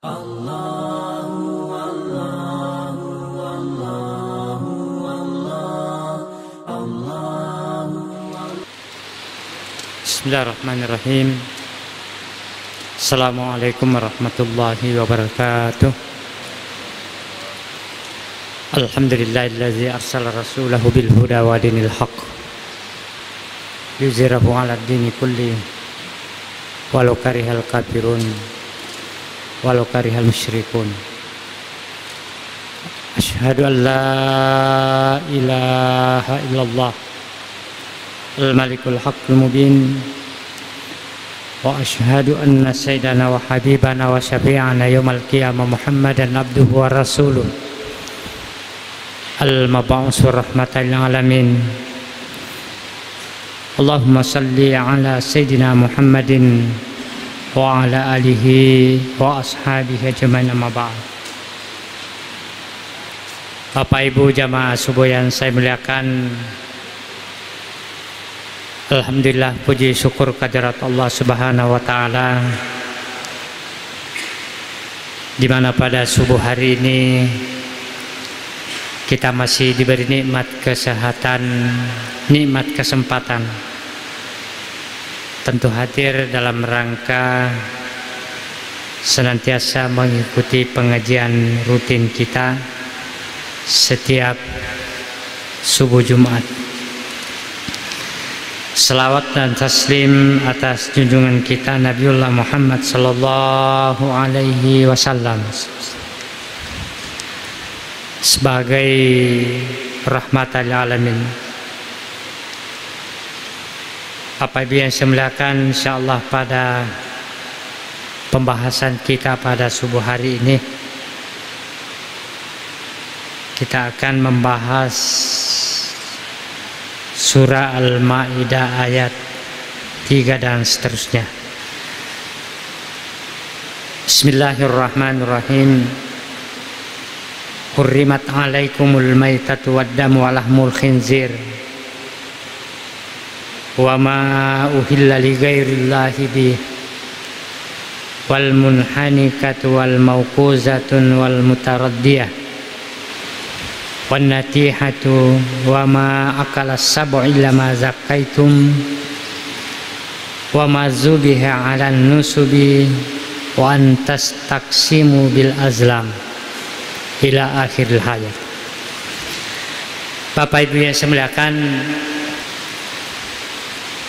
Bismillahirrahmanirrahim. Assalamualaikum warahmatullahi wabarakatuh. Alhamdulillahilladzi arsala rasulahu bil huda wa dinil haqq yuzhirahu 'ala ad-dini kulli walau karihal kafirun walau karihal musyrikun. Asyhadu an la ilaha illallah al-malikul haqqul mubin wa asyhadu anna sayyidana wa habibana wa syafi'ana yaumal qiyamah Muhammadan abduhu wa rasuluh al-mab'us rahmatan lil alamin. Allahumma salli ala sayyidina Muhammadin wa ala alihi wa ashabihi ajmain, amma ba'd. Bapak Ibu jamaah subuh yang saya muliakan, alhamdulillah, puji syukur kehadirat Allah Subhanahu wa taala, di mana pada subuh hari ini kita masih diberi nikmat kesehatan, nikmat kesempatan, tentu hadir dalam rangka senantiasa mengikuti pengajian rutin kita setiap subuh Jumat. Selawat dan taslim atas junjungan kita Nabiullah Muhammad sallallahu alaihi wasallam sebagai rahmatan lil alamin. Apabila yang saya muliakan, insyaallah pada pembahasan kita pada subuh hari ini kita akan membahas surah Al-Maidah ayat 3 dan seterusnya. Bismillahirrahmanirrahim. Hurrimat alaikumul maitatu waddamu wa lahmul khinzir wa ma uhilla li ghairillahi bih wal munhanikatu wal mawquzatun wal mutaraddiyah wan natihatu wa ma akala sab'u illa ma zakaitum wa ma zubiha 'alan nusubi wa an tastaqsimu bil azlam ila akhiril hayat. Bapak Ibu yang saya muliakan,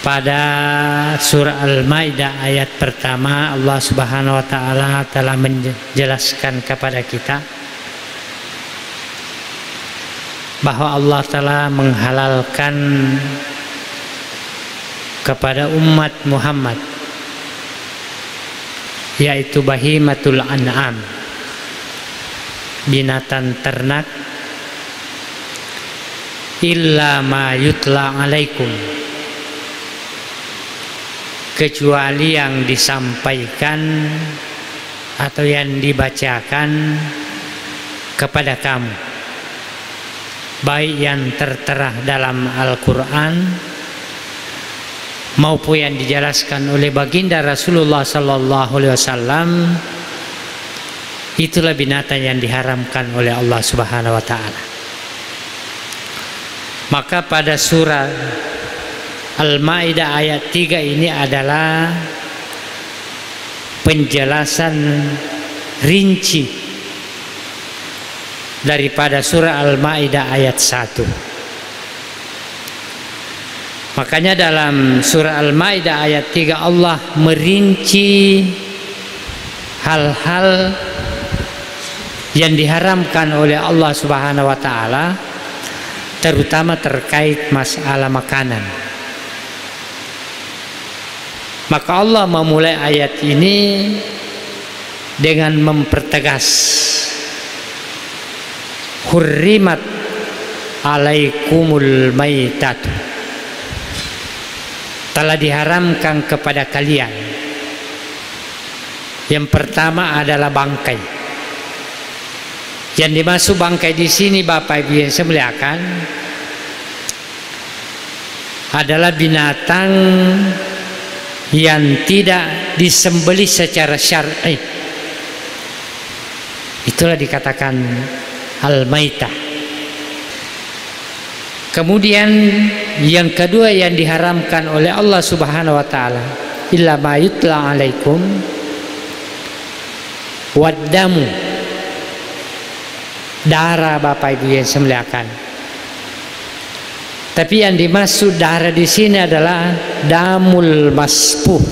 pada surah Al-Maidah ayat pertama Allah Subhanahu wa taala telah menjelaskan kepada kita bahwa Allah telah menghalalkan kepada umat Muhammad, yaitu bahimatul an'am, binatang ternak, illa ma yutla alaikum, kecuali yang disampaikan atau yang dibacakan kepada kamu, baik yang tertera dalam Al-Quran maupun yang dijelaskan oleh baginda Rasulullah sallallahu alaihi wasallam. Itulah binatang yang diharamkan oleh Allah Subhanahu wa taala. Maka pada surah Al-Maidah ayat 3 ini adalah penjelasan rinci daripada surah Al-Maidah ayat 1. Makanya dalam surah Al-Maidah ayat 3 Allah merinci hal-hal yang diharamkan oleh Allah Subhanahu wa taala, terutama terkait masalah makanan. Maka Allah memulai ayat ini dengan mempertegas, hurrimat alaikumul maitatu, telah diharamkan kepada kalian. Yang pertama adalah bangkai. Yang dimaksud bangkai di sini, Bapak Ibu yang saya muliakan, adalah binatang yang tidak disembelih secara syar'i, Itulah dikatakan al-maitah. Kemudian yang kedua yang diharamkan oleh Allah Subhanahu wa taala, illa ma yutla alaikum waddamu, darah Bapak Ibu yang semuliakan. Tapi yang dimaksud darah di sini adalah damul maspuh,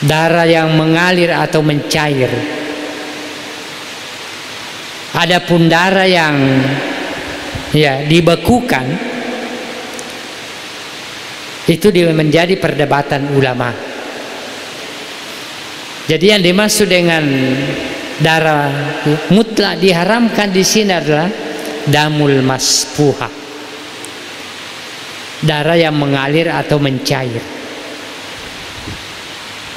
darah yang mengalir atau mencair. Adapun darah yang dibekukan, itu menjadi perdebatan ulama. Jadi yang dimaksud dengan darah mutlak diharamkan di sini adalah damul maspuha, darah yang mengalir atau mencair.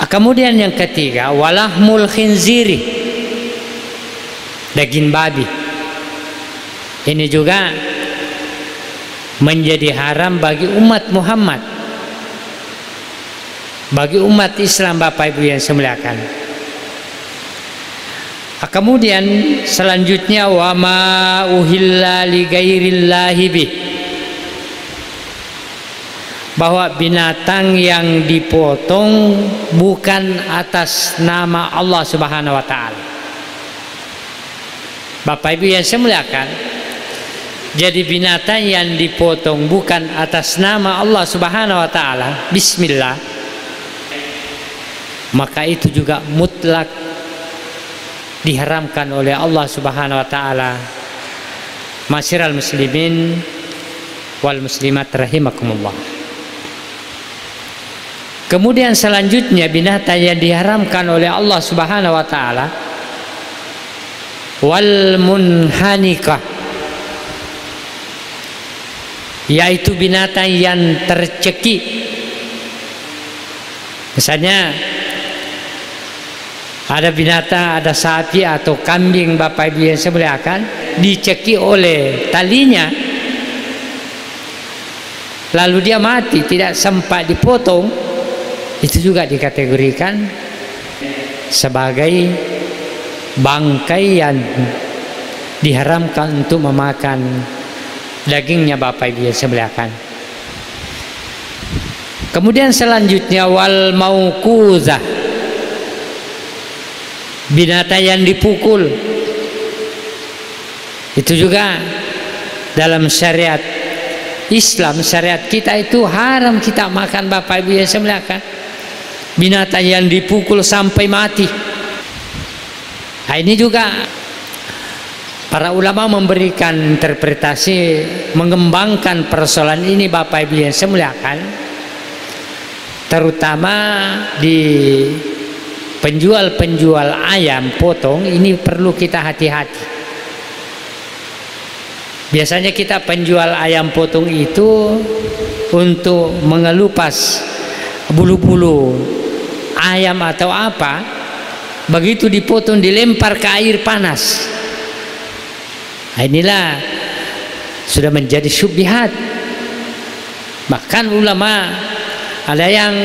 Kemudian yang ketiga, walahmul khinziri, daging babi. Ini juga menjadi haram bagi umat Muhammad, bagi umat Islam Bapak Ibu yang semuliakan. Kemudian selanjutnya wa ma uhilla li ghairillahi bih, bahwa binatang yang dipotong bukan atas nama Allah Subhanahu wa taala. Bapak Ibu yang saya muliakan, jadi binatang yang dipotong bukan atas nama Allah Subhanahu wa taala, bismillah, maka itu juga mutlak diharamkan oleh Allah Subhanahu wa taala. Masyiral muslimin wal muslimat rahimakumullah. Kemudian selanjutnya binatang yang diharamkan oleh Allah Subhanahu wa taala, wal munhanikah, yaitu binatang yang tercekik. Misalnya ada binatang, ada sapi atau kambing Bapak Ibu yang saya muliakan, dicekik oleh talinya, lalu dia mati, tidak sempat dipotong, itu juga dikategorikan sebagai bangkai yang diharamkan untuk memakan dagingnya Bapak Ibu yang saya muliakan. Kemudian selanjutnya wal mauquzah, binatang yang dipukul. Itu juga dalam syariat Islam, syariat kita itu haram kita makan Bapak Ibu yang saya muliakan. Binatang yang dipukul sampai mati. Nah, ini juga para ulama memberikan interpretasi, mengembangkan persoalan ini Bapak Ibu yang saya muliakan, terutama di penjual-penjual ayam potong. Ini perlu kita hati-hati. Biasanya kita penjual ayam potong itu untuk mengelupas bulu-bulu ayam atau apa, begitu dipotong dilempar ke air panas. Nah, inilah sudah menjadi syubhat. Bahkan ulama ada yang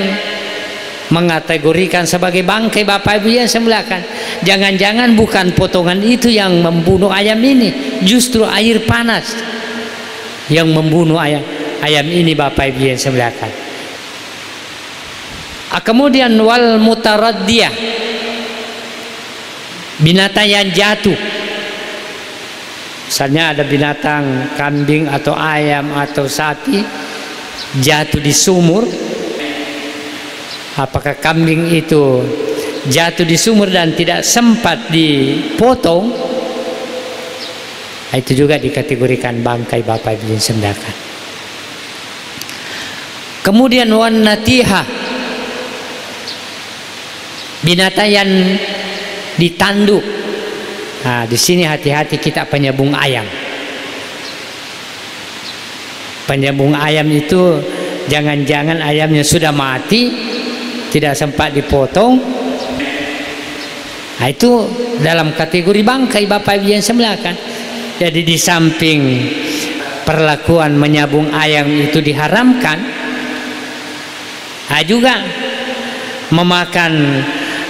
mengategorikan sebagai bangkai Bapak Ibu yang saya muliakan. Jangan-jangan bukan potongan itu yang membunuh ayam ini, justru air panas yang membunuh ayam ini Bapak Ibu yang saya muliakan. Kemudian wal mutaraddiyah, binatang yang jatuh. Misalnya ada binatang kambing atau ayam atau sapi jatuh di sumur. Apakah kambing itu jatuh di sumur dan tidak sempat dipotong, itu juga dikategorikan bangkai Bapak Ibu yang semdakan. Kemudian wan natihah, binatang yang ditanduk. Nah, di sini hati-hati kita penyambung ayam. Penyambung ayam itu jangan-jangan ayamnya sudah mati, tidak sempat dipotong. Nah, itu dalam kategori bangkai Bapak Ibu yang semuliakan. Jadi di samping perlakuan menyambung ayam itu diharamkan, juga memakan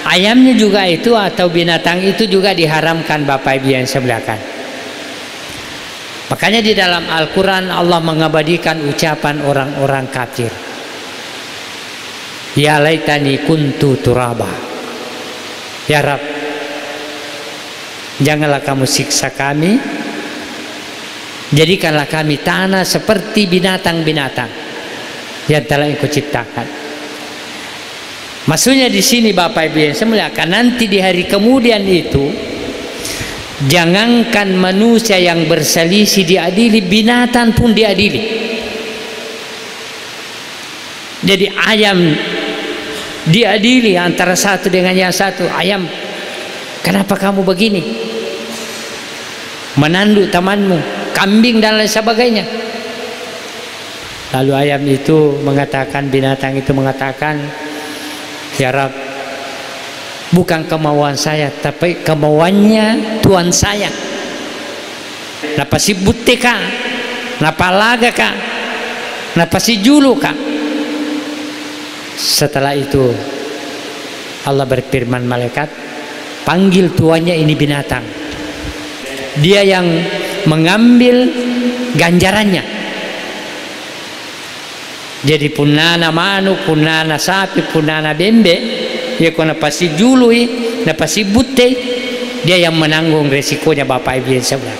ayamnya juga itu atau binatang itu juga diharamkan Bapak Ibu yang saya muliakan. Makanya di dalam Al-Quran Allah mengabadikan ucapan orang-orang kafir. Ya laitani kuntu turaba. Ya Rab, janganlah kamu siksa kami, jadikanlah kami tanah seperti binatang-binatang yang telah Engkau ciptakan. Maksudnya di sini Bapak Ibu yang saya muliakan, nanti di hari kemudian itu jangankan manusia yang berselisih diadili, binatang pun diadili. Jadi ayam diadili antara satu dengan yang satu. Ayam, kenapa kamu begini? Menanduk temanmu, kambing dan lain sebagainya. Lalu ayam itu mengatakan, binatang itu mengatakan, ya Rab, bukan kemauan saya, tapi kemauannya Tuhan saya. Napa si butte ka, napa laga ka, napa si julu ka. Setelah itu Allah berfirman, malaikat, panggil tuannya ini binatang. Dia yang mengambil ganjarannya. Jadi punana manuk, punana sapi, punana bembe, ya kena pasti jului, pasti butte, dia yang menanggung resikonya Bapak Ibu yang sebelah.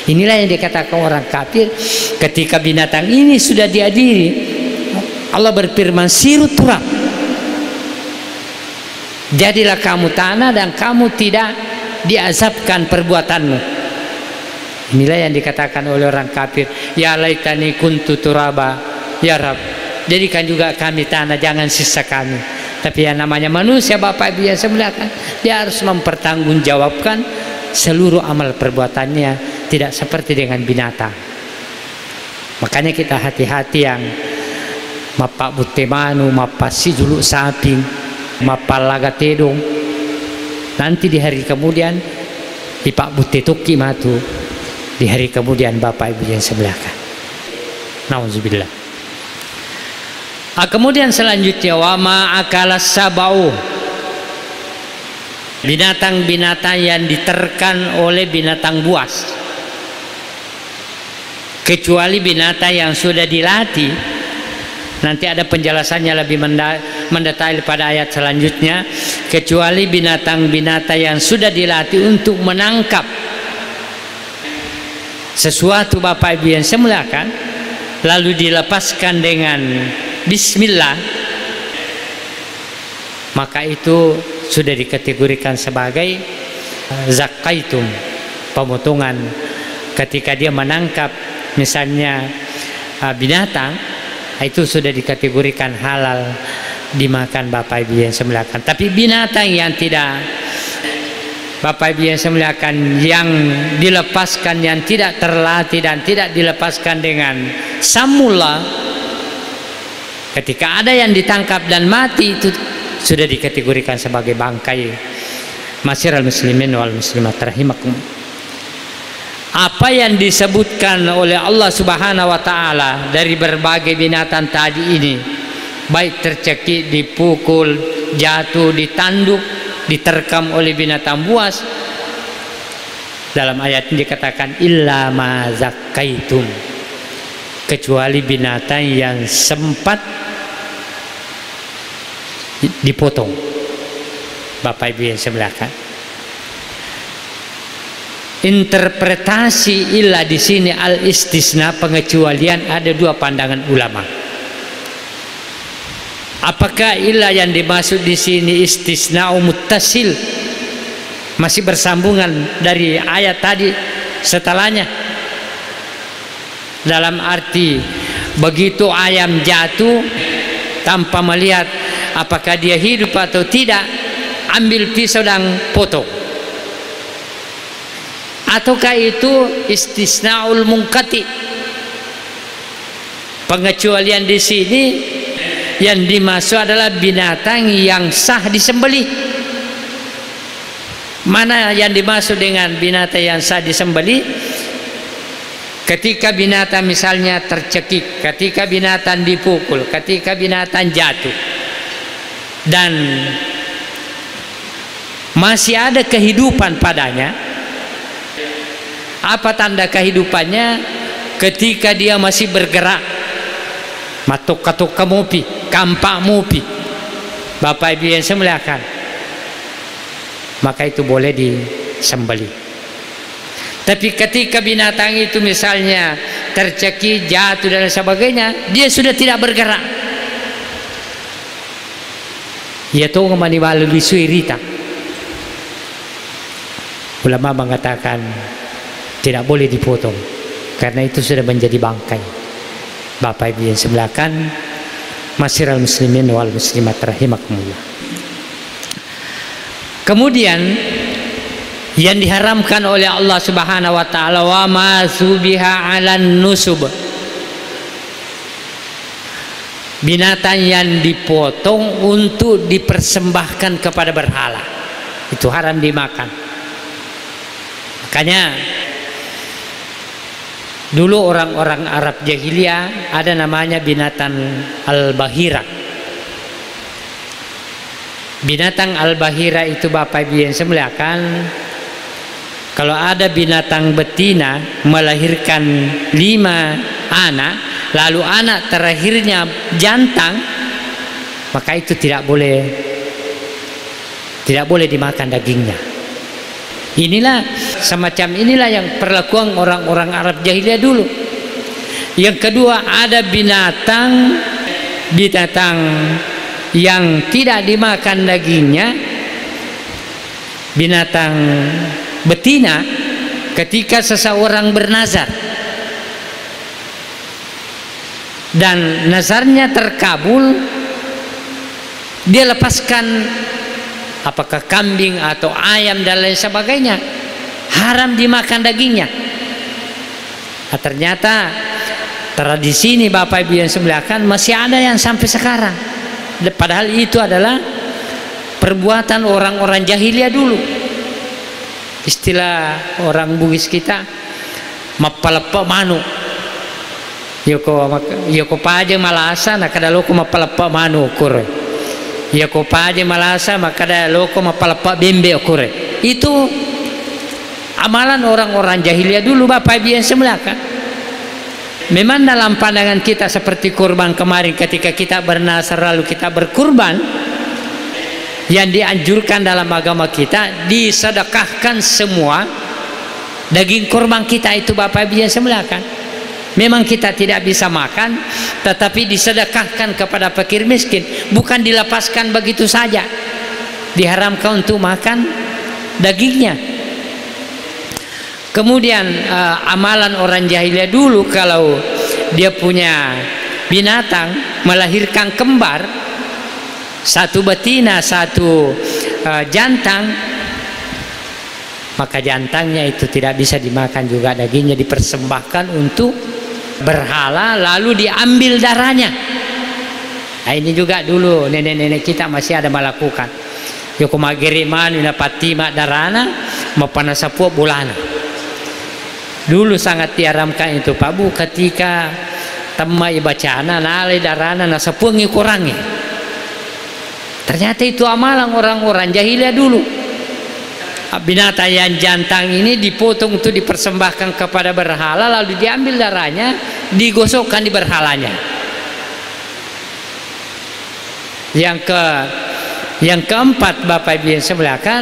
Inilah yang dikatakan orang kafir ketika binatang ini sudah diadili. Allah berfirman, siru turab, jadilah kamu tanah dan kamu tidak diazabkan perbuatanmu. Inilah yang dikatakan oleh orang kafir, ya laitani kuntu turaba, ya Rab, jadikan juga kami tanah, jangan sisa kami. Tapi yang namanya manusia Bapak Ibu yang sebelah kan, dia harus mempertanggungjawabkan seluruh amal perbuatannya, tidak seperti dengan binatang. Makanya kita hati-hati yang mapa butemanu, mapa si juluk sapi, mapa laga tedong. Nanti di hari kemudian ipak butte tukki matu. Di hari kemudian Bapak Ibu yang sebelah kan. Nauzubillah. Kemudian selanjutnya wama akalas sabau, binatang-binatang yang diterkan oleh binatang buas, kecuali binatang yang sudah dilatih. Nanti ada penjelasannya lebih mendetail pada ayat selanjutnya. Kecuali binatang-binatang yang sudah dilatih untuk menangkap sesuatu Bapak Ibu yang saya muliakan, lalu dilepaskan dengan bismillah, maka itu sudah dikategorikan sebagai zakaitum, pemotongan. Ketika dia menangkap misalnya binatang, itu sudah dikategorikan halal dimakan Bapak Ibu yang saya muliakan. Tapi binatang yang tidak, Bapak Ibu yang saya muliakan, yang dilepaskan, yang tidak terlatih dan tidak dilepaskan dengan samula, ketika ada yang ditangkap dan mati, itu sudah dikategorikan sebagai bangkai. Masyiral muslimin wal muslimat rahimakum. Apa yang disebutkan oleh Allah Subhanahu wa taala dari berbagai binatang tadi ini, baik tercekik, dipukul, jatuh, ditanduk, diterkam oleh binatang buas, dalam ayat ini dikatakan illa ma zakkaitum, kecuali binatang yang sempat dipotong. Bapak Ibu yang sebelah kan, interpretasi illa di sini al istisna, pengecualian, ada dua pandangan ulama. Apakah illa yang dimaksud di sini istisna muttasil, masih bersambungan dari ayat tadi setelahnya, dalam arti begitu ayam jatuh tanpa melihat apakah dia hidup atau tidak, ambil pisau dan potong? Ataukah itu istisnaul mungkati, pengecualian di sini yang dimaksud adalah binatang yang sah disembelih? Mana yang dimaksud dengan binatang yang sah disembelih? Ketika binatang misalnya tercekik, ketika binatang dipukul, ketika binatang jatuh, dan masih ada kehidupan padanya. Apa tanda kehidupannya? Ketika dia masih bergerak, matuk-katuk kemupi, kampak mupi, Bapak Ibu yang saya muliakan, maka itu boleh disembelih. Tapi ketika binatang itu misalnya tercekik, jatuh dan sebagainya, dia sudah tidak bergerak, ya tuh melalui suirita. Ulama mengatakan tidak boleh dipotong karena itu sudah menjadi bangkai. Bapak Ibu yang sebelahkan, masyiral muslimin wal muslimat rahimakumullah. Kemudian yang diharamkan oleh Allah Subhanahu wa taala, wa ma zubiha 'alan nusub, binatang yang dipotong untuk dipersembahkan kepada berhala, itu haram dimakan. Makanya dulu orang-orang Arab jahiliyah ada namanya binatang al-bahira. Binatang al-bahira itu Bapak Ibu yang saya muliakan, kalau ada binatang betina melahirkan 5 anak, lalu anak terakhirnya jantan, maka itu tidak boleh dimakan dagingnya. Inilah semacam inilah yang perlakuan orang-orang Arab jahiliyah dulu. Yang kedua, ada binatang yang tidak dimakan dagingnya, binatang betina, ketika seseorang bernazar dan nazarnya terkabul, dia lepaskan apakah kambing atau ayam dan lain sebagainya, haram dimakan dagingnya. Nah, ternyata tradisi ini Bapak Ibu yang sebelahkan masih ada yang sampai sekarang, padahal itu adalah perbuatan orang-orang jahiliyah dulu. Istilah orang Bugis kita, mapalepa manu, yoko paje malasa nak kada loko mapalepa manu kur, yoko paje malasa maka kada loko mapalepa bembe kur. Itu amalan orang-orang jahiliyah dulu Bapak Ibu yang semuliakan. Memang dalam pandangan kita seperti kurban kemarin, ketika kita bernasar lalu kita berkurban, yang dianjurkan dalam agama kita disedekahkan semua daging kurban kita itu Bapak Ibu yang semuliakan. Memang kita tidak bisa makan, tetapi disedekahkan kepada fakir miskin, bukan dilepaskan begitu saja. Diharamkan untuk makan dagingnya. Kemudian amalan orang jahiliyah dulu, kalau dia punya binatang melahirkan kembar, satu betina satu jantan, maka jantangnya itu tidak bisa dimakan juga, dagingnya dipersembahkan untuk berhala lalu diambil darahnya. Nah, ini juga dulu nenek-nenek kita masih ada melakukan. Yoko magiriman winapati mak darana mapanasapu bulana. Dulu sangat diharamkan itu Pak Bu, ketika temai bacana nalai darana nasapungi kurangi. Ternyata itu amalan orang-orang jahiliyah dulu. Binatang yang jantan ini dipotong untuk dipersembahkan kepada berhala, lalu diambil darahnya, digosokkan di berhalanya. Yang keempat Bapak Ibu yang sebelahkan,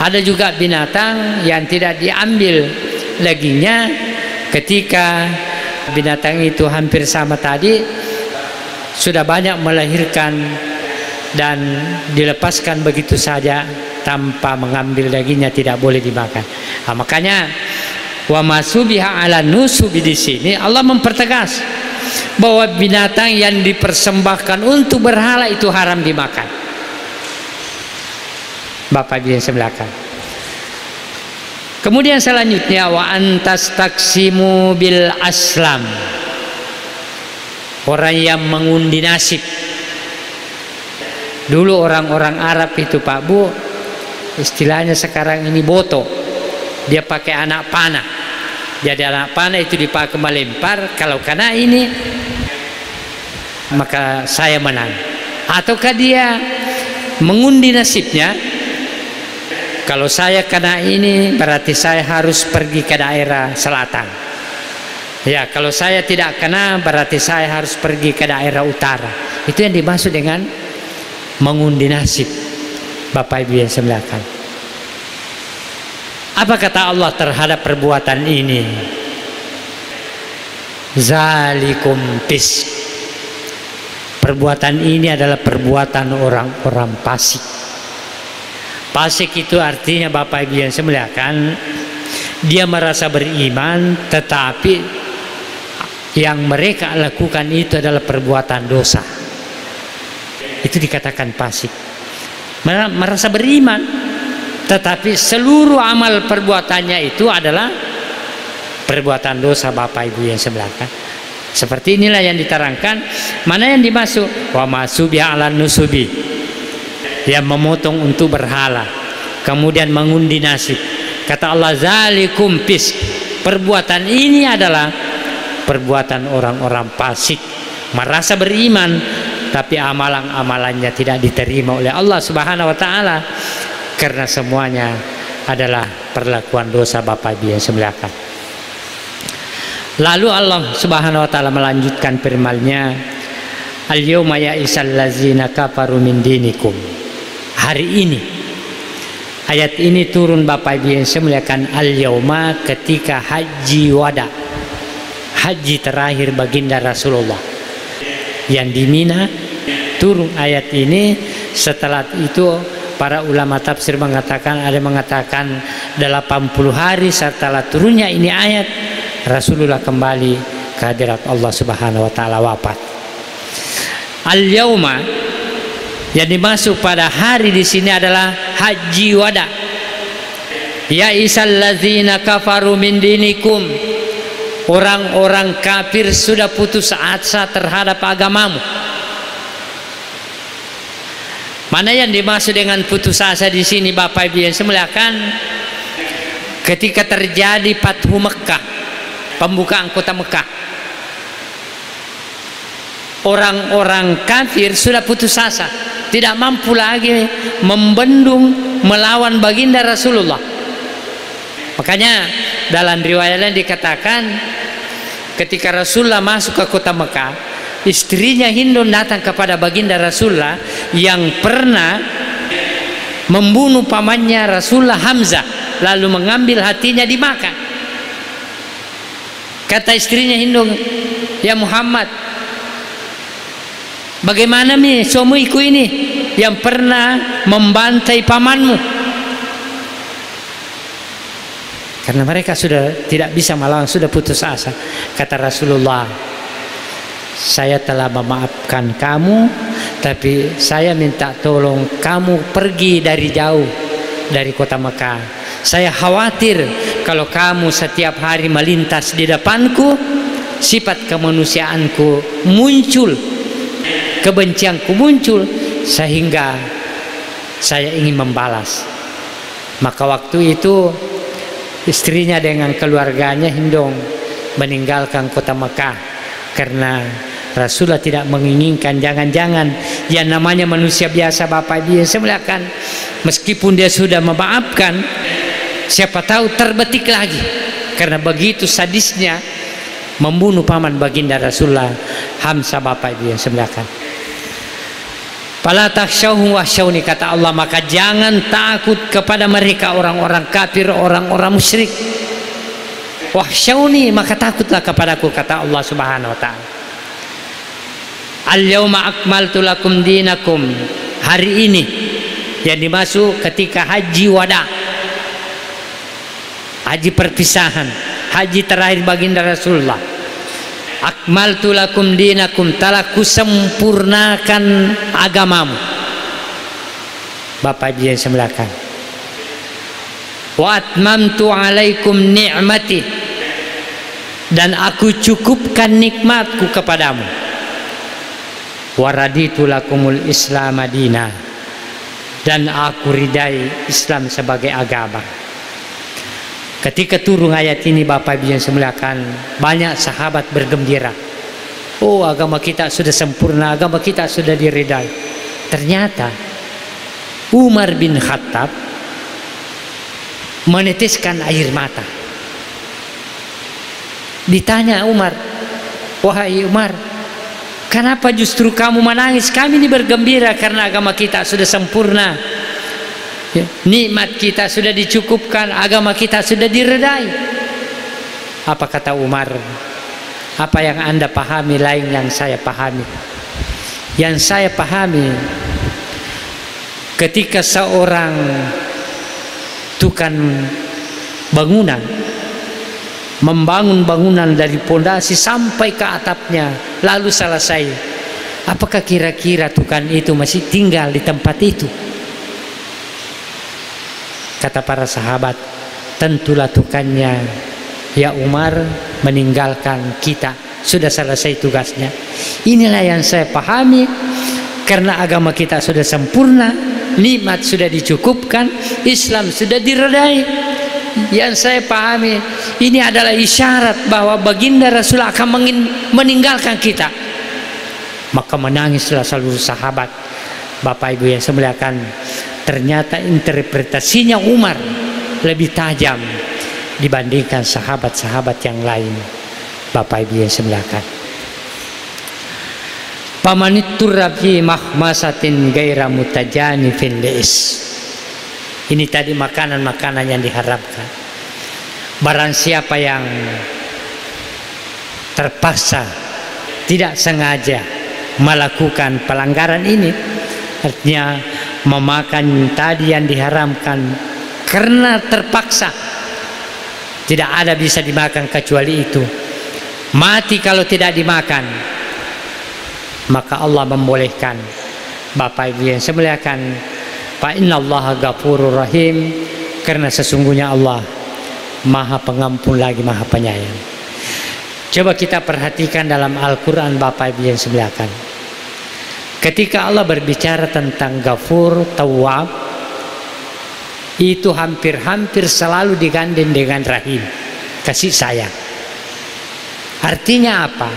ada juga binatang yang tidak diambil dagingnya ketika binatang itu hampir sama tadi, sudah banyak melahirkan dan dilepaskan begitu saja tanpa mengambil dagingnya, tidak boleh dimakan. Nah, makanya wa masubiha ala nusubi, di sini Allah mempertegas bahwa binatang yang dipersembahkan untuk berhala itu haram dimakan. Bapak Ibu yang sebelahkan. Kemudian selanjutnya wa antas taksimu bil aslam, orang yang mengundi nasib. Dulu orang-orang Arab itu Pak Bu, istilahnya sekarang ini boto, dia pakai anak panah. Jadi anak panah itu dipakai melempar, kalau kena ini maka saya menang. Ataukah dia mengundi nasibnya. Kalau saya kena ini berarti saya harus pergi ke daerah selatan. Ya, kalau saya tidak kena berarti saya harus pergi ke daerah utara. Itu yang dimaksud dengan mengundi nasib, Bapak Ibu yang saya muliakan. Apa kata Allah terhadap perbuatan ini? Zalikum fisq. Perbuatan ini adalah perbuatan orang-orang fasik. Fasik itu artinya, Bapak Ibu yang saya muliakan, dia merasa beriman tetapi yang mereka lakukan itu adalah perbuatan dosa. Itu dikatakan fasik. Merasa beriman tetapi seluruh amal perbuatannya itu adalah perbuatan dosa, Bapak Ibu yang saya muliakan. Seperti inilah yang diterangkan. Mana yang dimaksud? Wa masubi ala nusubi, yang memotong untuk berhala, kemudian mengundi nasib. Kata Allah, zalikum fisq. Perbuatan ini adalah perbuatan orang-orang fasik, merasa beriman tapi amalan-amalannya tidak diterima oleh Allah Subhanahu wa taala, karena semuanya adalah perlakuan dosa, Bapak Ibu yang saya muliakan. Lalu Allah Subhanahu wa taala melanjutkan firman-Nya, al-yauma ya'isal ladzina kafaru min dinikum. Hari ini, ayat ini turun, Bapak Ibu yang saya muliakan, al-yauma ketika haji wada, haji terakhir baginda Rasulullah yang di Mina. Turun ayat ini. Setelah itu para ulama tafsir mengatakan, ada mengatakan 80 hari setelah turunnya ini ayat, Rasulullah kembali ke hadirat Allah Subhanahu wa taala, wafat. Al-yauma yang dimasuk pada hari di sini adalah haji wada. Ya isal ladzina kafaru min dinikum. Orang-orang kafir sudah putus asa terhadap agamamu. Mana yang dimaksud dengan putus asa di sini, Bapak Ibu yang saya muliakan? Ketika terjadi Fathu Mekah, pembukaan kota Mekah, orang-orang kafir sudah putus asa, tidak mampu lagi membendung melawan baginda Rasulullah. Makanya dalam riwayat lain dikatakan, ketika Rasulullah masuk ke kota Mekah, istrinya Hindun datang kepada baginda Rasulullah yang pernah membunuh pamannya Rasulullah Hamzah, lalu mengambil hatinya dimakan. Kata istrinya Hindun, ya Muhammad, bagaimana nih suamiku ini yang pernah membantai pamanmu? Karena mereka sudah tidak bisa melawan, sudah putus asa. Kata Rasulullah, saya telah memaafkan kamu, tapi saya minta tolong kamu pergi dari jauh dari kota Mekah. Saya khawatir kalau kamu setiap hari melintas di depanku, sifat kemanusiaanku muncul, kebencianku muncul, sehingga saya ingin membalas. Maka waktu itu istrinya dengan keluarganya Hindong meninggalkan kota Mekah, karena Rasulullah tidak menginginkan, jangan-jangan yang namanya manusia biasa, Bapak Ibu yang saya muliakan, meskipun dia sudah memaafkan, siapa tahu terbetik lagi, karena begitu sadisnya membunuh paman baginda Rasulullah Hamzah, Bapak Ibu yang saya muliakan. Fala takhshawhum wakhshawni, kata Allah, maka jangan takut kepada mereka, orang-orang kafir, orang-orang musyrik. Wakhshawni, maka takutlah kepadaku, kata Allah Subhanahu wa taala. Al-yauma akmaltu lakum dinakum. Hari ini yang dimaksud ketika haji wada, haji perpisahan, haji terakhir baginda Rasulullah. Akmaltu lakum dinakum, telah kusempurnakan agamamu, Bapak Ibu yang saya muliakan. Wa atmamtu alaikum ni'mati, dan aku cukupkan nikmatku kepadamu. Wa raditu lakumul Islam madina, dan aku ridai Islam sebagai agama. Ketika turun ayat ini, Bapak Ibu yang saya muliakan, banyak sahabat bergembira. Oh, agama kita sudah sempurna, agama kita sudah diridai. Ternyata Umar bin Khattab meneteskan air mata. Ditanya Umar, wahai Umar, kenapa justru kamu menangis? Kami ini bergembira karena agama kita sudah sempurna, ya, nikmat kita sudah dicukupkan, agama kita sudah diredai. Apa kata Umar? Apa yang Anda pahami lain yang saya pahami. Yang saya pahami, ketika seorang tukang bangunan membangun bangunan dari pondasi sampai ke atapnya lalu selesai, apakah kira-kira tukang itu masih tinggal di tempat itu? Kata para sahabat, tentulah tukangnya ya Umar meninggalkan kita, sudah selesai tugasnya. Inilah yang saya pahami, karena agama kita sudah sempurna, nikmat sudah dicukupkan, Islam sudah diredai. Yang saya pahami, ini adalah isyarat bahwa baginda Rasul akan meninggalkan kita. Maka menangislah seluruh sahabat. Bapak Ibu yang saya muliakan, ternyata interpretasinya Umar lebih tajam dibandingkan sahabat-sahabat yang lain. Bapak Ibu yang saya muliakan, pamanitturra fi mahmasatin gaira mutajanifin li'is. Ini tadi makanan-makanan yang diharapkan. Barang siapa yang terpaksa tidak sengaja melakukan pelanggaran ini, artinya memakan tadi yang diharamkan karena terpaksa, tidak ada bisa dimakan kecuali itu, mati kalau tidak dimakan, maka Allah membolehkan. Bapak Ibu yang saya muliakan, fa innallaha ghafurur rahim, karena sesungguhnya Allah Maha Pengampun lagi Maha Penyayang. Coba kita perhatikan dalam Al-Quran Bapak Ibu yang saya muliakan, ketika Allah berbicara tentang Ghafur, Tawwab, itu hampir-hampir selalu digandeng dengan Rahim, kasih sayang. Artinya apa?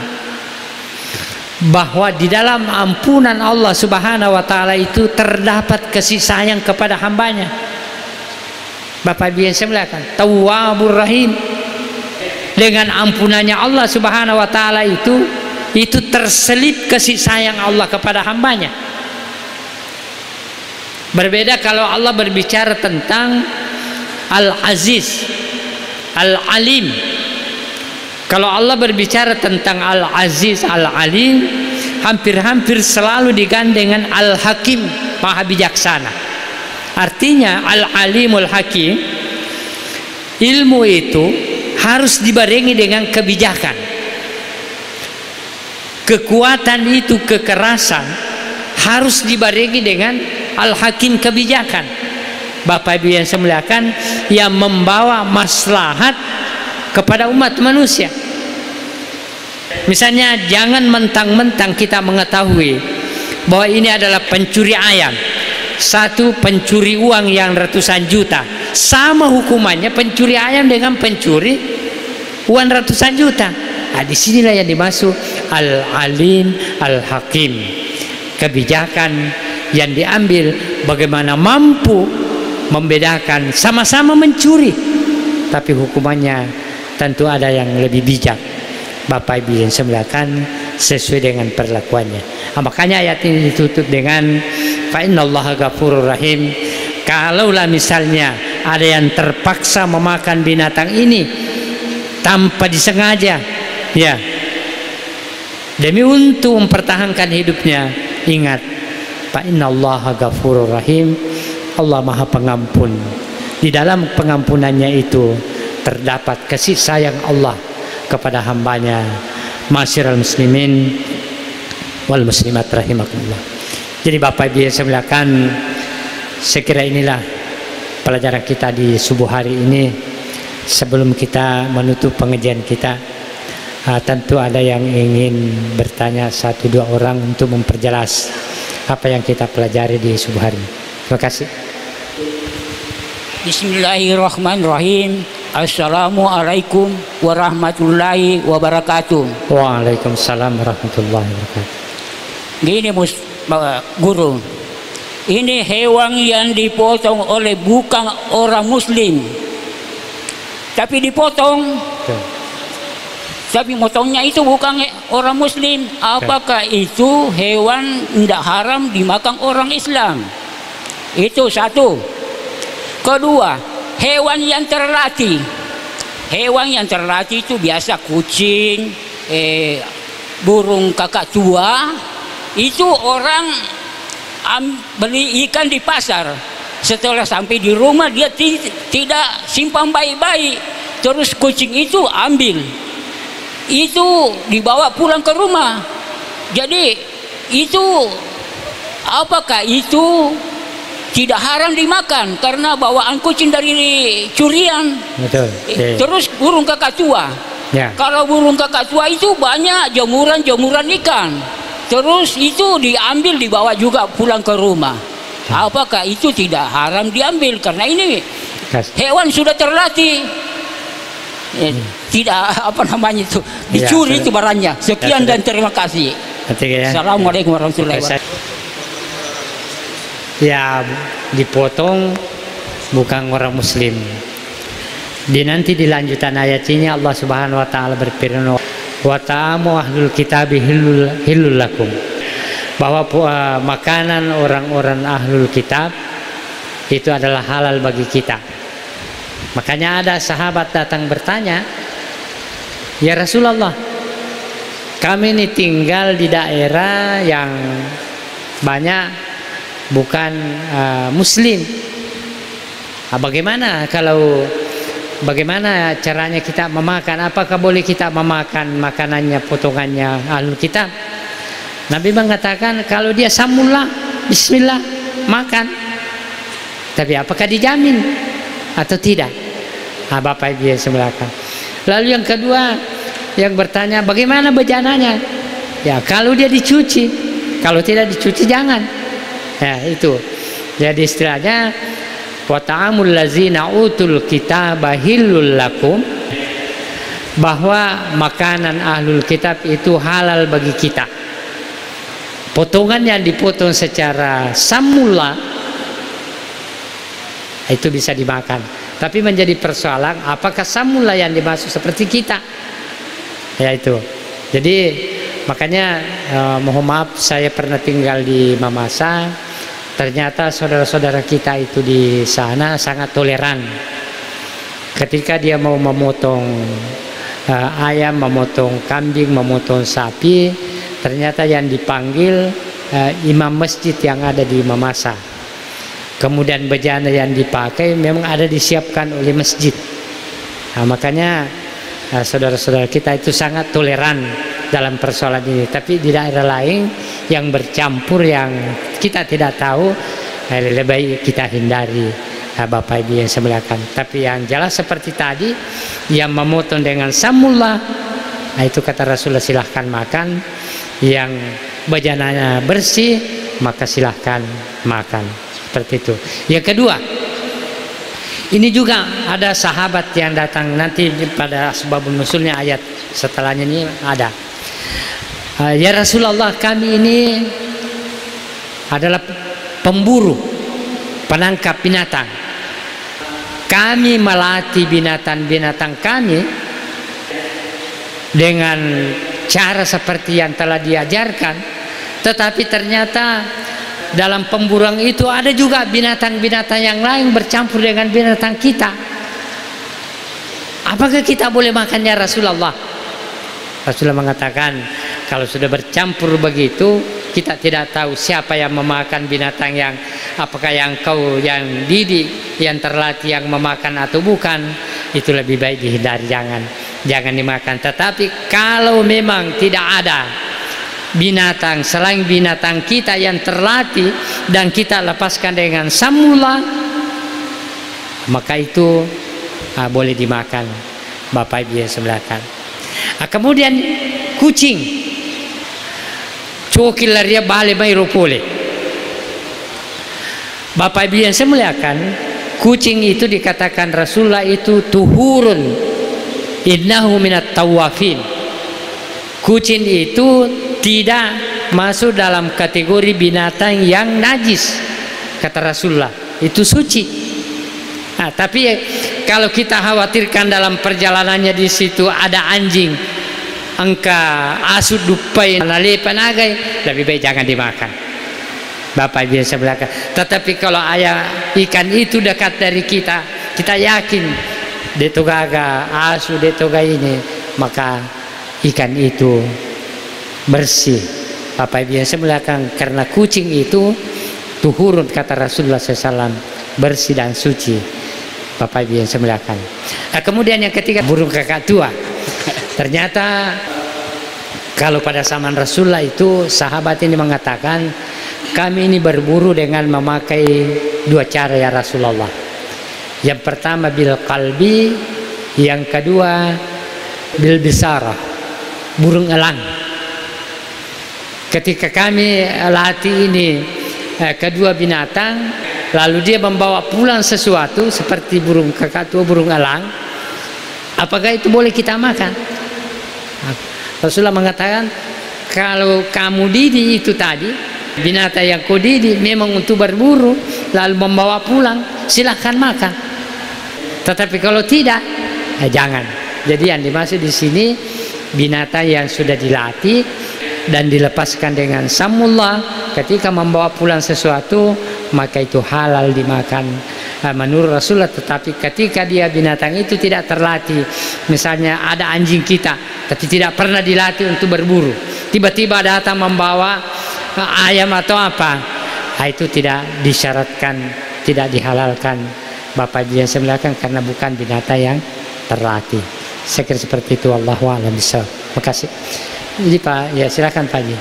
Bahwa di dalam ampunan Allah Subhanahu wa Ta'ala itu terdapat kasih sayang kepada hambanya. Bapak Ibu yang saya muliakan, Tawwabur Rahim, dengan ampunannya Allah Subhanahu wa Ta'ala itu terselip kasih sayang Allah kepada hambanya. Berbeda kalau Allah berbicara tentang Al-Aziz, Al-Alim. Kalau Allah berbicara tentang Al-Aziz, Al-Alim, hampir-hampir selalu digandeng dengan Al-Hakim, Maha Bijaksana. Artinya Al-Alimul Hakim, ilmu itu harus dibarengi dengan kebijakan. Kekuatan itu, kekerasan, harus dibarengi dengan Al-Hakim, kebijakan. Bapak Ibu yang saya muliakan, yang membawa maslahat kepada umat manusia. Misalnya, jangan mentang-mentang kita mengetahui bahwa ini adalah pencuri ayam, satu pencuri uang yang ratusan juta, sama hukumannya pencuri ayam dengan pencuri uang ratusan juta. Nah, disinilah yang dimaksud Al-Alim, Al-Hakim, kebijakan yang diambil bagaimana mampu membedakan, sama-sama mencuri, tapi hukumannya tentu ada yang lebih bijak. Bapak Ibu yang saya muliakan, sesuai dengan perlakuannya. Nah, makanya ayat ini ditutup dengan fa innallaha ghafurur rahim. Kalaulah misalnya ada yang terpaksa memakan binatang ini tanpa disengaja, ya, demi untuk mempertahankan hidupnya, ingat, fa innallaha ghafurur rahim, Allah Maha Pengampun. Di dalam pengampunannya itu terdapat kasih sayang Allah kepada hambanya. Masyiral muslimin wal muslimat rahimakumullah. Jadi Bapak Ibu yang saya muliakan, saya kira inilah pelajaran kita di subuh hari ini. Sebelum kita menutup pengajian kita, tentu ada yang ingin bertanya, satu dua orang, untuk memperjelas apa yang kita pelajari di subuh hari. Terima kasih. Bismillahirrahmanirrahim. Assalamualaikum warahmatullahi wabarakatuh. Waalaikumsalam warahmatullahi wabarakatuh. Gini Guru, ini hewan yang dipotong oleh bukan orang muslim, tapi dipotong. Tapi motongnya itu bukan orang muslim. Apakah itu hewan tidak haram dimakan orang Islam? Itu satu. Kedua, hewan yang terlatih. Hewan yang terlatih itu biasa kucing, burung kakak tua. Itu orang beli ikan di pasar. Setelah sampai di rumah dia tidak simpan baik-baik. Terus kucing itu ambil. Itu dibawa pulang ke rumah. Jadi itu apakah itu tidak haram dimakan karena bawaan kucing dari curian? Betul. Terus burung kakak tua. Ya. Kalau burung kakak tua itu banyak jemuran-jemuran ikan. Terus itu diambil dibawa juga pulang ke rumah. Apakah itu tidak haram diambil karena ini hewan sudah terlatih? Tidak apa namanya itu dicuri itu barangnya. Sekian dan terima kasih. Assalamualaikum warahmatullahi wabarakatuh. Ya, dipotong bukan orang muslim. Nanti di lanjutan ayat ini Allah Subhanahu wa taala berfirman, wa ta'amu ahlul kitabi hillul lakum, bahwa makanan orang-orang ahlul kitab itu adalah halal bagi kita. Makanya ada sahabat datang bertanya, ya Rasulullah, kami ini tinggal di daerah yang banyak bukan muslim. Bagaimana caranya kita memakan? Apakah boleh kita memakan makanannya, potongannya ahlul kitab? Nabi mengatakan kalau dia samullah, bismillah, makan. Tapi apakah dijamin atau tidak? Bapak Ibu yang sebelahkan. Lalu yang kedua yang bertanya, bagaimana bejananya? Ya, kalau dia dicuci, kalau tidak dicuci jangan. Ya, itu. Jadi istilahnya wa ta'amul ladzina utul kitaba hillul lakum, bahwa makanan ahlul kitab itu halal bagi kita. Potongan yang dipotong secara samula itu bisa dimakan. Tapi menjadi persoalan apakah samula yang dimaksud seperti kita? Ya itu. Jadi makanya mohon maaf, saya pernah tinggal di Mamasa. Ternyata saudara-saudara kita itu di sana sangat toleran. Ketika dia mau memotong ayam, memotong kambing, memotong sapi, ternyata yang dipanggil imam masjid yang ada di Mamasa. Kemudian bejana yang dipakai memang ada disiapkan oleh masjid. Makanya saudara-saudara kita itu sangat toleran dalam persoalan ini. Tapi di daerah lain yang bercampur yang kita tidak tahu, lebih baik kita hindari, Bapak Ibu yang sebelahkan. Tapi yang jelas seperti tadi, yang memotong dengan samullah, itu kata Rasulullah silahkan makan. Yang bejananya bersih, maka silahkan makan. Seperti itu. Yang kedua, ini juga ada sahabat yang datang, nanti pada sebabun nusulnya ayat setelahnya ini ada. Ya Rasulullah, kami ini adalah pemburu, penangkap binatang. Kami melatih binatang-binatang kami dengan cara seperti yang telah diajarkan. Tetapi ternyata dalam pemburuan itu ada juga binatang-binatang yang lain bercampur dengan binatang kita. Apakah kita boleh makannya Rasulullah? Rasulullah mengatakan kalau sudah bercampur begitu, kita tidak tahu siapa yang memakan binatang yang, apakah yang kau yang didik, yang terlatih yang memakan atau bukan, itu lebih baik dihindari, jangan dimakan. Tetapi kalau memang tidak ada binatang selain binatang kita yang terlatih dan kita lepaskan dengan samula, maka itu boleh dimakan, Bapak Ibu yang sebelahkan. Kemudian kucing, cokilaria bale mai ropole. Bapak Ibu yang sebelahkan, kucing itu dikatakan Rasulullah itu tuhurun, innahu minat tawafin. Kucing itu tidak masuk dalam kategori binatang yang najis. kata Rasulullah, itu suci. Nah, tapi kalau kita khawatirkan dalam perjalanannya di situ ada anjing, angka asud dupai nale panagai, lebih baik jangan dimakan. Bapak biasa belakang. Tetapi kalau ayah ikan itu dekat dari kita, kita yakin detogaga asu detoga ini, maka ikan itu bersih. Bapak biasa belakang, karena kucing itu tuhurun kata Rasulullah SAW, bersih dan suci. Bapak biasa belakang. Nah, kemudian yang ketiga, burung kakak tua. Ternyata kalau pada zaman Rasulullah itu sahabat ini mengatakan, kami ini berburu dengan memakai dua cara ya Rasulullah. Yang pertama bil qalbi, yang kedua bil bisarah, burung elang. Ketika kami latih ini kedua binatang, lalu dia membawa pulang sesuatu seperti burung kakak tua, burung elang, apakah itu boleh kita makan? Rasulullah mengatakan, kalau kamu didik itu tadi, binatang yang kau didik memang untuk berburu, lalu membawa pulang, silahkan makan. Tetapi kalau tidak, jangan. Jadi yang dimaksud di sini binatang yang sudah dilatih dan dilepaskan dengan samullah, ketika membawa pulang sesuatu maka itu halal dimakan menurut Rasulullah. Tetapi ketika dia binatang itu tidak terlatih, misalnya ada anjing kita tapi tidak pernah dilatih untuk berburu, tiba-tiba datang membawa ayam atau apa, itu tidak disyaratkan, tidak dihalalkan Bapak biasa melakukan, karena bukan binatang yang terlatih. Saya kira seperti itu. Wallahu a'lam bishawab. Makasih. Jadi Pak, ya silakan Pak Haji.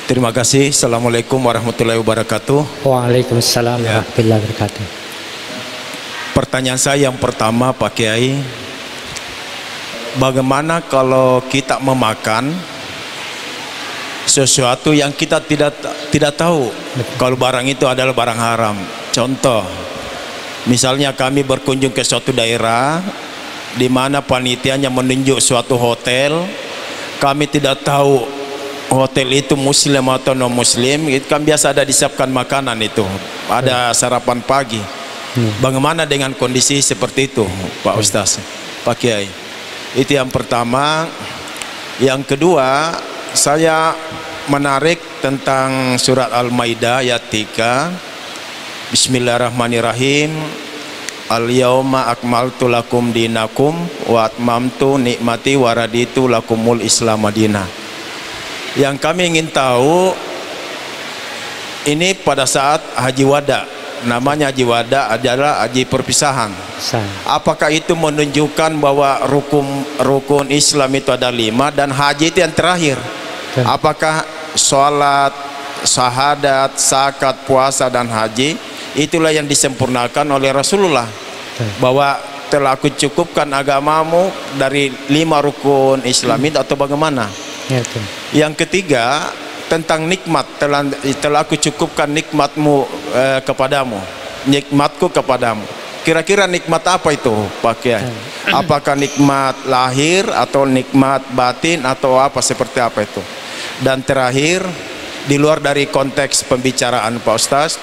Terima kasih. Assalamualaikum warahmatullahi wabarakatuh. Waalaikumsalam warahmatullahi wabarakatuh. Pertanyaan saya yang pertama Pak Kiai, bagaimana kalau kita memakan sesuatu yang kita tidak tahu kalau barang itu adalah barang haram? Contoh, misalnya kami berkunjung ke suatu daerah di mana panitianya menunjuk suatu hotel, kami tidak tahu hotel itu muslim atau non muslim, itu kan biasa ada disiapkan makanan, itu ada sarapan pagi. Bagaimana dengan kondisi seperti itu Pak Ustaz, Pak Kiai? Itu yang pertama. Yang kedua, saya menarik tentang surat Al-Maidah ayat 3. Bismillahirrahmanirrahim. Al-yawma akmaltu lakum dinakum wa atmamtu nikmati wa raditu lakumul Islam madinah. Yang kami ingin tahu, ini pada saat haji wada, namanya haji wada adalah haji perpisahan. Apakah itu menunjukkan bahwa rukun Islam itu ada 5 dan haji itu yang terakhir? Apakah sholat, syahadat, zakat, puasa dan haji itulah yang disempurnakan oleh Rasulullah, bahwa telah aku cukupkan agamamu dari 5 rukun Islam itu, atau bagaimana? Yang ketiga, tentang nikmat, telah aku cukupkan nikmatmu kepadamu, nikmatku kepadamu. Kira-kira nikmat apa itu Pak Kiai? Apakah nikmat lahir atau nikmat batin atau apa, seperti apa itu? Dan terakhir, di luar dari konteks pembicaraan Pak Ustaz,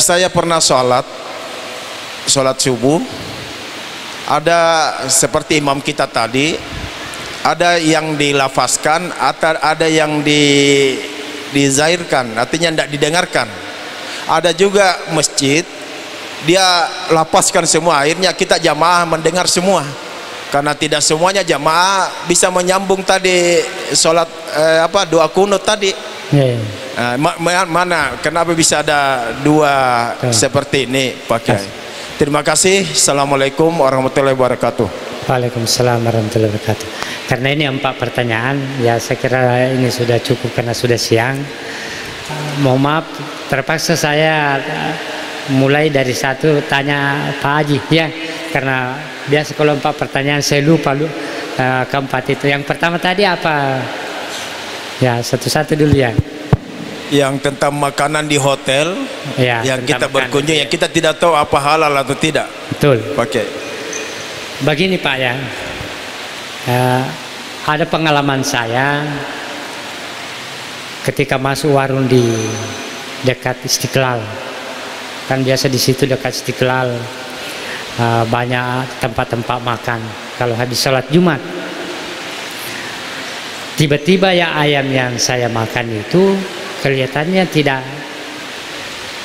saya pernah sholat subuh, ada seperti imam kita tadi, ada yang dilafazkan, ada yang dizahirkan, artinya tidak didengarkan. Ada juga masjid dia lapaskan semua, akhirnya kita jamaah mendengar semua, karena tidak semuanya jamaah bisa menyambung tadi sholat doa kunut tadi. Mana kenapa bisa ada dua seperti ini Pak Kiai? Terima kasih. Assalamualaikum warahmatullahi wabarakatuh. Waalaikumsalam warahmatullahi wabarakatuh. Karena ini 4 pertanyaan, ya saya kira ini sudah cukup karena sudah siang. Mohon maaf, terpaksa saya mulai dari satu tanya Pak Haji ya, karena biasa kalau 4 pertanyaan saya lupa keempat itu. Yang pertama tadi apa? Ya, satu-satu dulu ya. Yang tentang makanan di hotel, ya, yang kita berkunjung, yang kita tidak tahu apa halal atau tidak. Betul. Oke. Begini Pak ya, ada pengalaman saya ketika masuk warung di dekat Istiqlal. Kan biasa di situ dekat Istiqlal banyak tempat-tempat makan kalau habis sholat Jumat. Tiba-tiba ya ayam yang saya makan itu kelihatannya tidak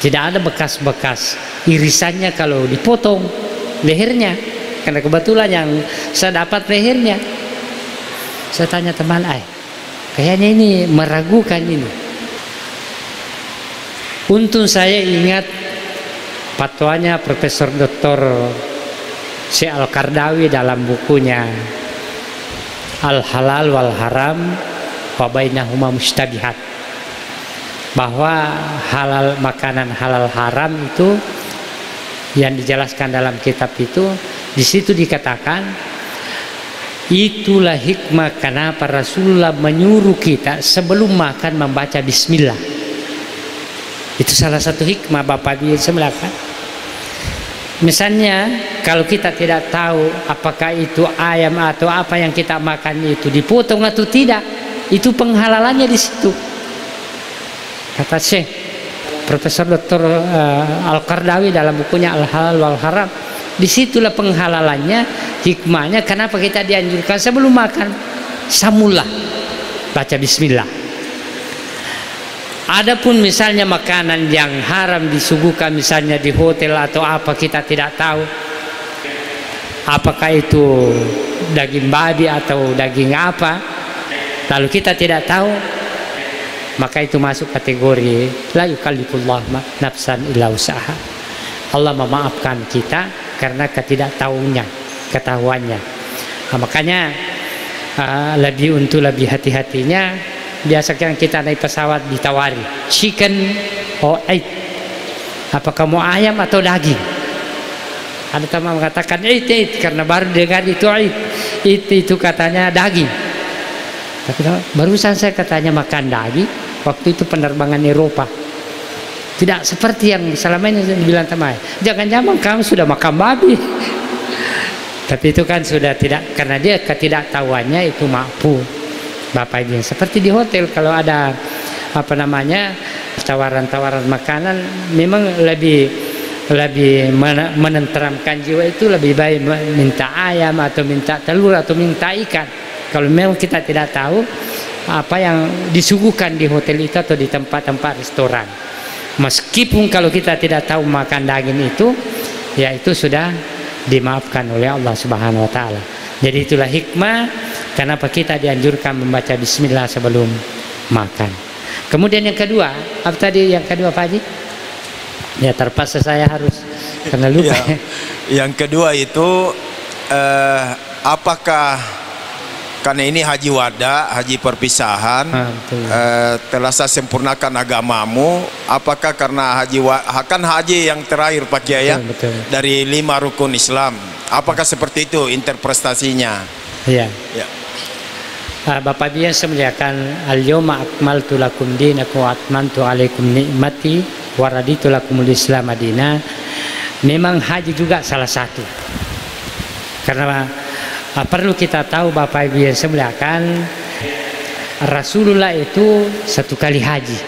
ada bekas-bekas irisannya kalau dipotong lehernya, karena kebetulan yang saya dapat lehernya. Saya tanya teman, kayaknya ini meragukan ini. Untung saya ingat fatwanya Profesor Dr. Syekh Al-Qardawi dalam bukunya Al-Halal wal Haram wa bainahuma mustabihat, bahwa halal, makanan halal haram itu yang dijelaskan dalam kitab itu, di situ dikatakan itulah hikmah kenapa Rasulullah menyuruh kita sebelum makan membaca bismillah. Itu salah satu hikmah Bapak Ibu semelakan. Misalnya kalau kita tidak tahu apakah itu ayam atau apa yang kita makan itu dipotong atau tidak, itu penghalalannya di situ. Kata Syekh Profesor Dr. Al-Qardawi dalam bukunya Al-Halal wal Haram, disitulah penghalalannya, hikmahnya kenapa kita dianjurkan sebelum makan samullah baca bismillah. Adapun misalnya makanan yang haram disuguhkan misalnya di hotel atau apa, kita tidak tahu apakah itu daging babi atau daging apa, lalu kita tidak tahu, maka itu masuk kategori la yukallifullah nafsan illa usaha. Allah memaafkan kita karena ketahuannya. Makanya lebih hati-hatinya. Biasa kan kita naik pesawat ditawari chicken or egg, apakah mau ayam atau daging. Ada teman mengatakan eat karena baru dengar itu eat itu katanya daging. Tapi barusan saya katanya makan daging waktu itu penerbangan Eropa. Tidak seperti yang selama ini dibilang teman, jangan-jangan kamu sudah makan babi. Tapi itu kan sudah tidak, karena dia ketidaktahuannya itu mampu. Bapak Ibu, seperti di hotel kalau ada tawaran-tawaran makanan, memang lebih menenteramkan jiwa itu lebih baik minta ayam atau minta telur atau minta ikan. Kalau memang kita tidak tahu apa yang disuguhkan di hotel itu atau di tempat-tempat restoran, meskipun kalau kita tidak tahu makan daging itu, ya itu sudah dimaafkan oleh Allah Subhanahu wa Ta'ala. Jadi itulah hikmah kenapa kita dianjurkan membaca bismillah sebelum makan. Kemudian yang kedua, apa tadi yang kedua Pak Haji? Ya terpaksa saya harus karena lupa. Ya, yang kedua itu apakah karena ini haji wada, haji perpisahan, telah saya sempurnakan agamamu, apakah karena haji yang terakhir Pak Kiai ya, dari 5 rukun Islam, apakah seperti itu interpretasinya? Iya. Ya. Bapak Ibu yang saya muliakan, al-yawma akmaltu lakum dinakum wa atmamtu alaikum ni'mati wa raditu lakumul Islam madina. Memang haji juga salah satu. Karena perlu kita tahu Bapak Ibu yang saya muliakan, Rasulullah itu 1 kali haji.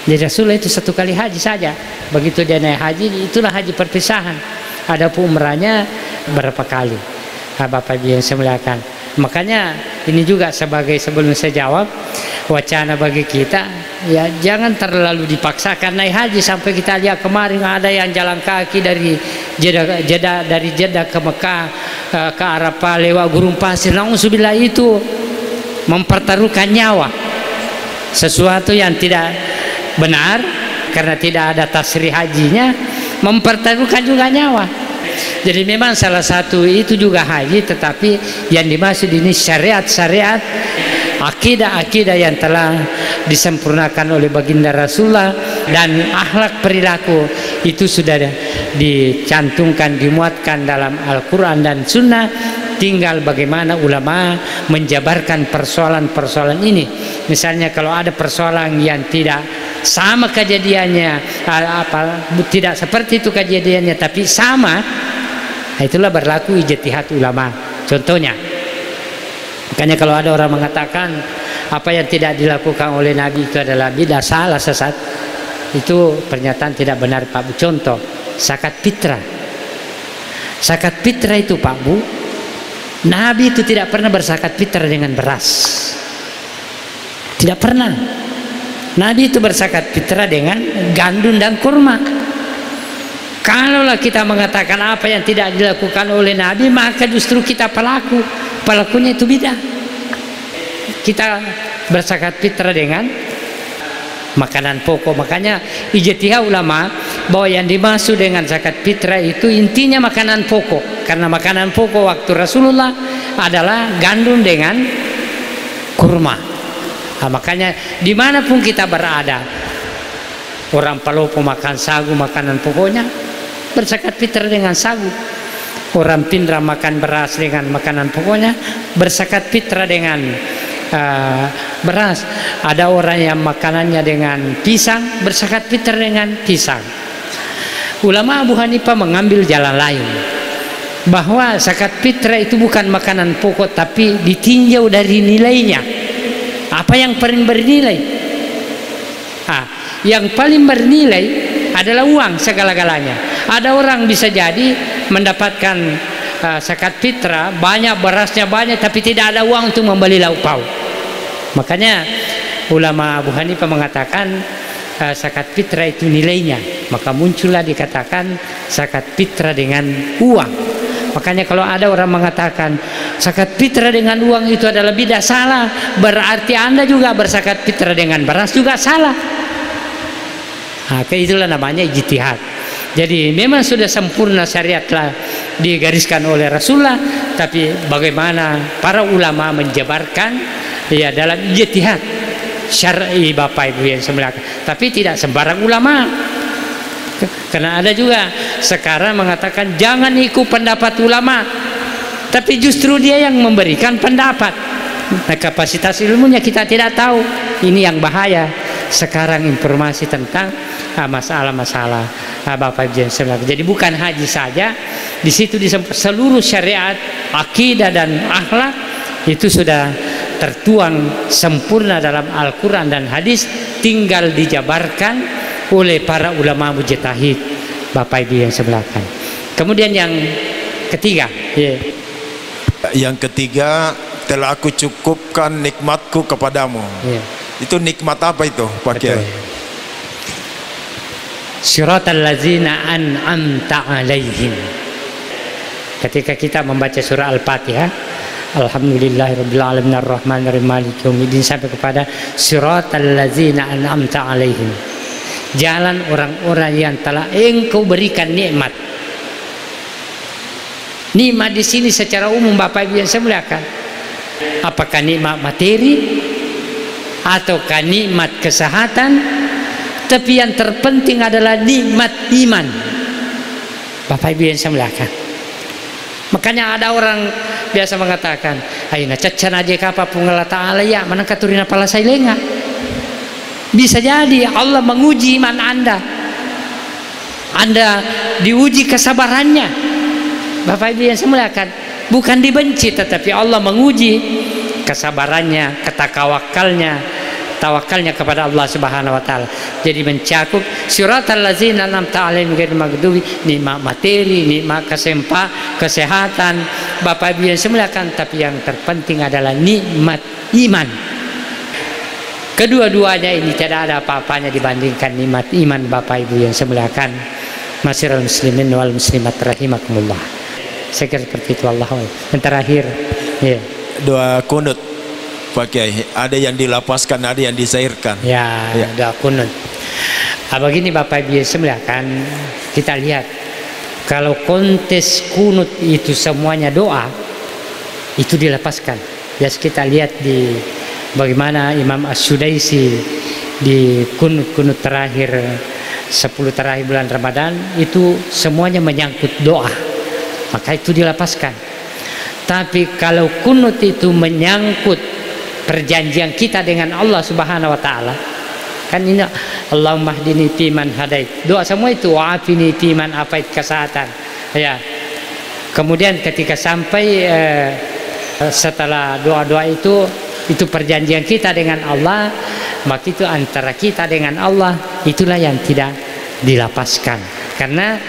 Jadi Rasulullah itu 1 kali haji saja. Begitu dia naik haji, itulah haji perpisahan. Adapun umrahnya berapa kali. Bapak Ibu yang saya muliakan, makanya ini juga sebagai, sebelum saya jawab, wacana bagi kita, ya jangan terlalu dipaksakan naik haji. Sampai kita lihat kemarin ada yang jalan kaki dari Jeddah ke Mekah ke Arafah lewat gurun pasir. Nauzubillah, itu mempertaruhkan nyawa, sesuatu yang tidak benar karena tidak ada tasrih hajinya, mempertaruhkan juga nyawa. Jadi memang salah satu itu juga haji, tetapi yang dimaksud ini syariat-syariat, akidah-akidah yang telah disempurnakan oleh baginda Rasulullah, dan akhlak perilaku itu sudah dicantumkan, dimuatkan dalam Al-Quran dan Sunnah. Tinggal bagaimana ulama menjabarkan persoalan-persoalan ini. Misalnya kalau ada persoalan yang tidak sama kejadiannya, tidak seperti itu kejadiannya, tapi sama, itulah berlaku ijtihad ulama. Contohnya, makanya kalau ada orang mengatakan apa yang tidak dilakukan oleh Nabi itu adalah bidah, salah, sesat, itu pernyataan tidak benar Pak Bu. Contoh zakat fitrah. Zakat fitrah itu Pak Bu, Nabi itu tidak pernah berzakat fitrah dengan beras. Tidak pernah. Nabi itu berzakat fitrah dengan gandum dan kurma. Kalaulah kita mengatakan apa yang tidak dilakukan oleh Nabi, maka justru kita pelakunya itu bidah. Kita berzakat fitrah dengan makanan pokok. Makanya ijtihad ulama bahwa yang dimaksud dengan zakat fitrah itu intinya makanan pokok, karena makanan pokok waktu Rasulullah adalah gandum dengan kurma. Nah, makanya dimanapun kita berada, orang Palopo makan sagu, makanan pokoknya berzakat fitrah dengan sagu. Orang Pindra makan beras dengan makanan pokoknya berzakat fitrah dengan beras. Ada orang yang makanannya dengan pisang, berzakat fitrah dengan pisang. Ulama Abu Hanifah mengambil jalan lain, bahwa zakat fitrah itu bukan makanan pokok, tapi ditinjau dari nilainya. Apa yang paling bernilai? Yang paling bernilai adalah uang segala-galanya. Ada orang bisa jadi mendapatkan zakat fitrah banyak, berasnya banyak, tapi tidak ada uang untuk membeli lauk pauk. Makanya ulama Abu Hanifah mengatakan zakat fitrah itu nilainya, maka muncullah dikatakan zakat fitrah dengan uang. Makanya kalau ada orang mengatakan zakat fitrah dengan uang itu adalah bidah, salah. Berarti Anda juga berzakat fitrah dengan beras juga salah. Itulah namanya ijtihad. Jadi memang sudah sempurna syariat telah digariskan oleh Rasulullah, tapi bagaimana para ulama menjabarkan ya dalam ijtihad syar'i Bapak Ibu yang semuliakan. Tapi tidak sembarang ulama. Karena ada juga sekarang mengatakan jangan ikut pendapat ulama, tapi justru dia yang memberikan pendapat. Nah, kapasitas ilmunya kita tidak tahu. Ini yang bahaya sekarang, informasi tentang masalah-masalah Bapak Ibu yang semuliakan. Jadi bukan haji saja, di situ seluruh syariat, akidah dan akhlak itu sudah tertuang sempurna dalam Al-Quran dan hadis, tinggal dijabarkan oleh para ulama mujtahid Bapak Ibu yang sebelahkan. Kemudian yang ketiga, yang ketiga, telah aku cukupkan nikmatku kepadamu. Itu nikmat apa itu Pak Kiai? Siratal ladzina an'amta alaihim. Ketika kita membaca surah Al-Fatihah, Alhamdulillahirabbil alamin arrahmanirrahim maliki yaumiddin, sampai kepada siratal ladzina an'amta alaihim, jalan orang-orang yang telah engkau berikan nikmat. Nikmat di sini secara umum Bapak Ibu yang saya muliakan, apakah nikmat materi ataukah nikmat kesehatan, tapi yang terpenting adalah nikmat iman Bapak Ibu yang saya muliakan. Makanya ada orang biasa mengatakan, aina cacan aja kapa punggala ta'ala ya mana katurina pala saya lenga. Bisa jadi Allah menguji iman Anda. Anda diuji kesabarannya Bapak Ibu yang saya muliakan. Bukan dibenci, tetapi Allah menguji kesabarannya, tawakalnya kepada Allah Subhanahu wa taala. Jadi mencakup siratal ladzina an'amta 'alaihim ghairil maghdubi, nikmat materi, nikmat kesehatan Bapak Ibu yang saya muliakan, tapi yang terpenting adalah nikmat iman. Kedua-duanya ini tidak ada apa-apanya dibandingkan nikmat iman Bapak Ibu yang saya muliakan. Masyiral muslimin wal muslimat rahimakumullah. Saya kira seperti itu. Allah. Yang terakhir, doa kunut Pak Kiai, ada yang dilapaskan, ada yang disairkan. Doa kunut. Begini Bapak Ibu yang saya muliakan, kita lihat kalau kontes kunut itu semuanya doa, itu dilapaskan. Kita lihat di bagaimana Imam As-Sudaisi di kunut terakhir 10 terakhir bulan Ramadan itu semuanya menyangkut doa, maka itu dilapaskan. Tapi kalau kunut itu menyangkut perjanjian kita dengan Allah Subhanahu wa taala, kan ini Allahumma hdini fiman hadait, doa semua itu wa'afini fiman afait, kesehatan ya. Kemudian ketika sampai setelah doa-doa itu Itu perjanjian kita dengan Allah, maka itu antara kita dengan Allah, itulah yang tidak dilepaskan. Karena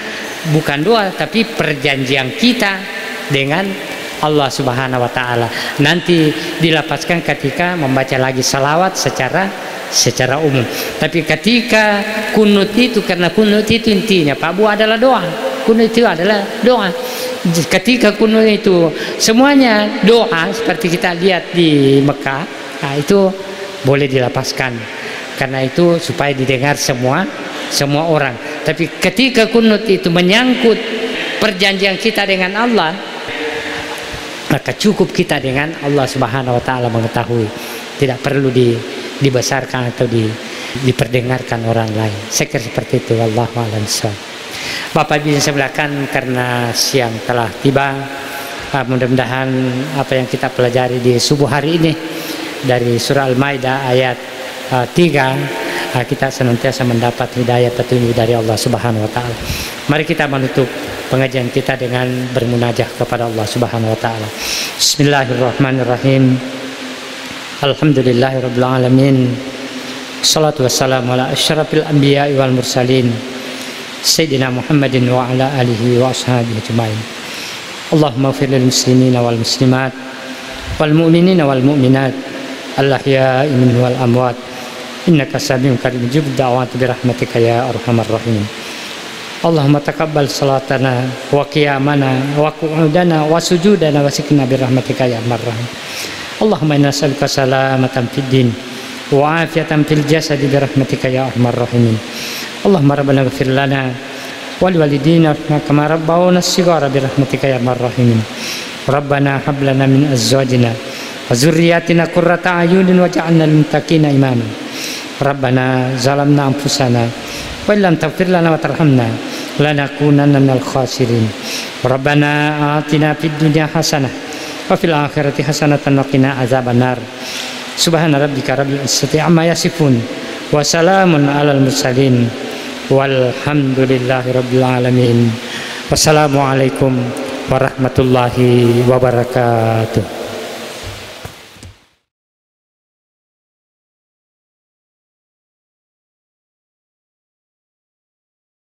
bukan doa, tapi perjanjian kita dengan Allah Subhanahu wa taala. Nanti dilepaskan ketika membaca lagi salawat secara umum. Tapi ketika kunut itu, karena kunut itu intinya Pak Bu adalah doa. Kunut itu adalah doa. Ketika kunut itu semuanya doa seperti kita lihat di Mekah, nah itu boleh dilepaskan. Karena itu supaya didengar semua orang. Tapi ketika kunut itu menyangkut perjanjian kita dengan Allah, maka cukup kita dengan Allah Subhanahu wa taala mengetahui. Tidak perlu dibesarkan atau diperdengarkan orang lain. Saya kira seperti itu. Wallahu a'lam bishawab. Bapak Ibu yang saya muliakan, karena siang telah tiba, mudah-mudahan apa yang kita pelajari di subuh hari ini dari surah Al-Maidah ayat 3, kita senantiasa mendapat hidayah petunjuk dari Allah Subhanahu wa taala. Mari kita menutup pengajian kita dengan bermunajah kepada Allah Subhanahu wa taala. Bismillahirrahmanirrahim. Alhamdulillahirabbil alamin. Wassalatu wassalamu ala asyrafil anbiya'i wal mursalin Sayyidina Muhammadin wa ala alihi wa ashabihi ajma'in. Allahumma ighfir lil muslimina wal muslimat wal mu'minina wal mu'minat al-ahya'i minhum wal amwat innaka sami'un qarib mujibud da'wati bi rahmatika ya arhamar rahimin. Allahumma taqabbal salatana wa qiyamana wa qu'udana wa sujudana wa sikna bi rahmatika ya arhamar rahim. Allahumma inna nas'aluka salamatan fid din wa afiatan fil jasadi bi rahmatika ya arhamar rahimin. Allahumma rabbana ighfir lana wa liwalidina kama rabbawna shighara bi rahmatika ya arhamar rahimin. Rabbana hab lana min azwajina wa dzurriyyatina qurrata a'yunin waj'alna lil muttaqina imama. Rabbana zalamna anfusana wa illam taghfir lana wa tarhamna lanakunanna minal khasirin. Rabbana atina fid dunya hasanah wa fil akhirati hasanatan wa qina azabannar. Subhana rabbika rabbil izzati amma yasifun wa salamun alal mursalin walhamdulillahi rabbil alamin. Wassalamualaikum warahmatullahi wabarakatuh.